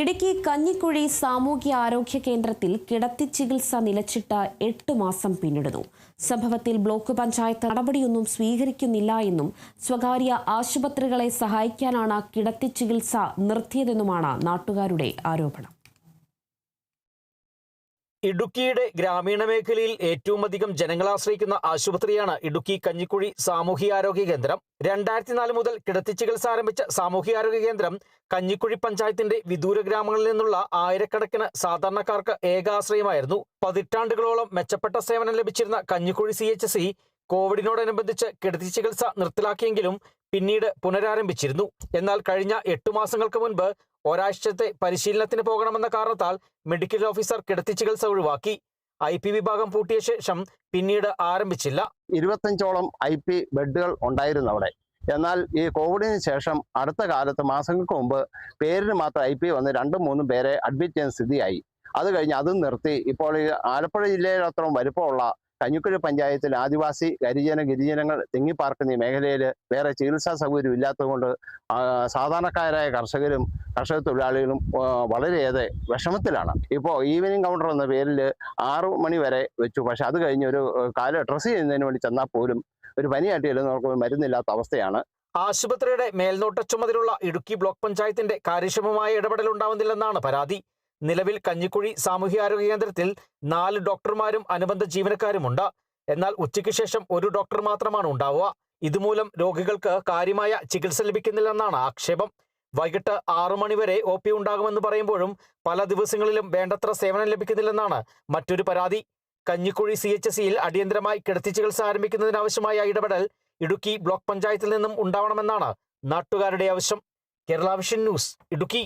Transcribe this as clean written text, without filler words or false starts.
ഇടുക്കി കഞ്ഞിക്കുഴി സാമൂഹ്യ ആരോഗ്യ കേന്ദ്രത്തിൽ കിടത്തി ചികിത്സ നിലച്ചിട്ട് 8 മാസം പിന്നിടുന്നു. സംഭവത്തിൽ ബ്ലോക്ക് പഞ്ചായത്ത് നടപടിയൊന്നും സ്വീകരിക്കുന്നില്ല എന്നും സ്വകാര്യ ആശുപത്രികളെ സഹായിക്കാനാണ് കിടത്തി ചികിത്സ നിർത്തിയതെന്നുമാണ് നാട്ടുകാരുടെ ആരോപണം. ഇടുക്കിയുടെ ഗ്രാമീണ മേഖലയിൽ ഏറ്റവും അധികം ജനങ്ങൾ ആശ്രയിക്കുന്ന ആശുപത്രിയാണ് ഇടുക്കി കഞ്ഞിക്കുഴി സാമൂഹികാരോഗ്യ കേന്ദ്രം. 2004 മുതൽ കിടത്തി ചികിത്സ ആരംഭിച്ച സാമൂഹികാരോഗ്യ കേന്ദ്രം കഞ്ഞിക്കുഴി പഞ്ചായത്തിന്റെ വിദൂര ഗ്രാമങ്ങളിൽ നിന്നുള്ള ആയിരക്കണക്കിന് സാധാരണക്കാർക്ക് ഏകാശ്രയമായിരുന്നു. പതിറ്റാണ്ടുകളോളം മെച്ചപ്പെട്ട സേവനം ലഭിച്ചിരുന്ന കഞ്ഞിക്കുഴി CHC കോവിഡിനോടനുബന്ധിച്ച് കിടത്തി ചികിത്സ നിർത്തലാക്കിയെങ്കിലും പിന്നീട് പുനരാരംഭിച്ചിരുന്നു. എന്നാൽ കഴിഞ്ഞ 8 മാസങ്ങൾക്ക് മുൻപ് ഒരാഴ്ചത്തെ പരിശീലനത്തിന് പോകണമെന്ന കാരണത്താൽ മെഡിക്കൽ ഓഫീസർ കിടത്തി ചികിത്സ ഒഴിവാക്കി. IP വിഭാഗം പൂട്ടിയ ശേഷം പിന്നീട് ആരംഭിച്ചില്ല. 25ഓളം IP ബെഡുകൾ ഉണ്ടായിരുന്നു അവിടെ. എന്നാൽ ഈ കോവിഡിന് ശേഷം അടുത്ത കാലത്ത് മാസങ്ങൾക്ക് മുമ്പ് പേരിന് മാത്രം IP വന്ന് 2-3 പേരെ അഡ്മിറ്റ് ചെയ്യുന്ന സ്ഥിതിയായി. അത് കഴിഞ്ഞ് അതും നിർത്തി. ഇപ്പോൾ ഈ ആലപ്പുഴ ജില്ലയിൽ അത്രയും വലുപ്പമുള്ള കഞ്ഞിക്കുഴി പഞ്ചായത്തിൽ ആദിവാസി ഗിരിജനങ്ങൾ തിങ്ങിപ്പാർക്കുന്ന ഈ മേഖലയിൽ വേറെ ചികിത്സാ സൗകര്യം ഇല്ലാത്തതുകൊണ്ട് സാധാരണക്കാരായ കർഷകരും കർഷക തൊഴിലാളികളും വളരെയേറെ വിഷമത്തിലാണ്. ഇപ്പോൾ ഈവനിങ് കൗണ്ടർ എന്ന പേരിൽ 6 മണി വരെ വെച്ചു. പക്ഷെ അത് കഴിഞ്ഞ് ഒരു കാലം ഡ്രസ്സ് ചെയ്യുന്നതിന് വേണ്ടി ചെന്നാൽ പോലും ഒരു പനിയായിട്ട് ചെല്ലുന്നവർക്ക് മരുന്നില്ലാത്ത അവസ്ഥയാണ്. ആശുപത്രിയുടെ മേൽനോട്ട ചുമതലയുള്ള ഇടുക്കി ബ്ലോക്ക് പഞ്ചായത്തിന്റെ കാര്യക്ഷമമായ ഇടപെടൽ ഉണ്ടാവുന്നില്ലെന്നാണ് പരാതി. നിലവിൽ കഞ്ഞിക്കുഴി സാമൂഹികാരോഗ്യ കേന്ദ്രത്തിൽ 4 ഡോക്ടർമാരും അനുബന്ധ ജീവനക്കാരുമുണ്ട്. എന്നാൽ ഉച്ചയ്ക്ക് ശേഷം ഒരു ഡോക്ടർ മാത്രമാണ് ഉണ്ടാവുക. ഇതുമൂലം രോഗികൾക്ക് കാര്യമായ ചികിത്സ ലഭിക്കുന്നില്ലെന്നാണ് ആക്ഷേപം. വൈകിട്ട് 6 മണി വരെ OP ഉണ്ടാകുമെന്ന് പറയുമ്പോഴും പല ദിവസങ്ങളിലും വേണ്ടത്ര സേവനം ലഭിക്കുന്നില്ലെന്നാണ് മറ്റൊരു പരാതി. കഞ്ഞിക്കുഴി CHCയിൽ അടിയന്തരമായി കിടത്തി ചികിത്സ ആരംഭിക്കുന്നതിനാവശ്യമായ ഇടപെടൽ ഇടുക്കി ബ്ലോക്ക് പഞ്ചായത്തിൽ നിന്നും ഉണ്ടാവണമെന്നാണ് നാട്ടുകാരുടെ ആവശ്യം. Kerala vision news, Idukki.